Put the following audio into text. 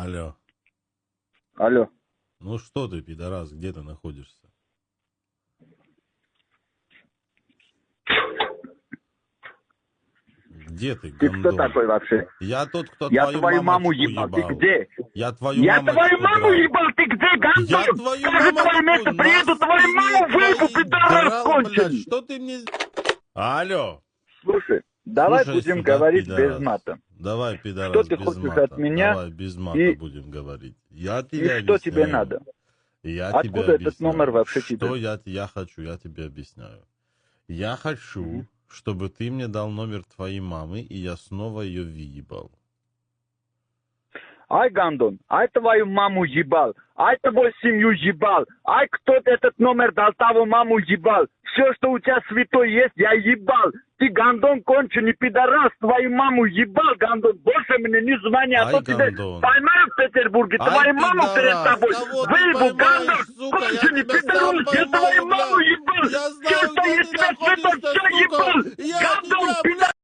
Алло. Алло. Ну что ты, пидорас, где ты находишься? Где ты, Ты гандон? кто такой вообще? Я тот, кто Я твою маму мамочку ебал. Ты ебал. где? Я твою Я мамочку твою маму драл. ебал. Ты где, гандон? Я твою Скажи твое мамочку место, на приеду, твою спине маму выебу, твоей пидорас драл, блядь. конченый. Что ты мне... Алло. Слушай, давай Слушай будем сюда, говорить без пидорас. мата. Давай, Что пидорас, ты без хочешь мата. от меня? Давай, без мата И- будем говорить. Я И тебе что тебе объясняю. надо? Я Откуда тебе этот объясняю. номер вообще Что тебе? я хочу, я тебе объясняю. Я хочу, чтобы ты мне дал номер твоей мамы, и я снова ее въебал. Ай, гандон, ай твою маму ебал, ай твою семью ебал, ай кто-то этот номер дал, того маму ебал. Все, что у тебя святой есть, я ебал. Ты гандон конченый пидорас, твою маму ебал, гандон. Больше мне не звони, а Ай, то тебя гандон. поймаю в Петербурге, Ай, твою маму перед пидорас, тобой. кого ты Выебу, поймаешь, гандон, сука, я конченый тебя сам пидорас, я поймаю, твою маму бля. ебал. Я Все, знаю, что где есть ты тебя святой, находишься, все сука. ебал. Я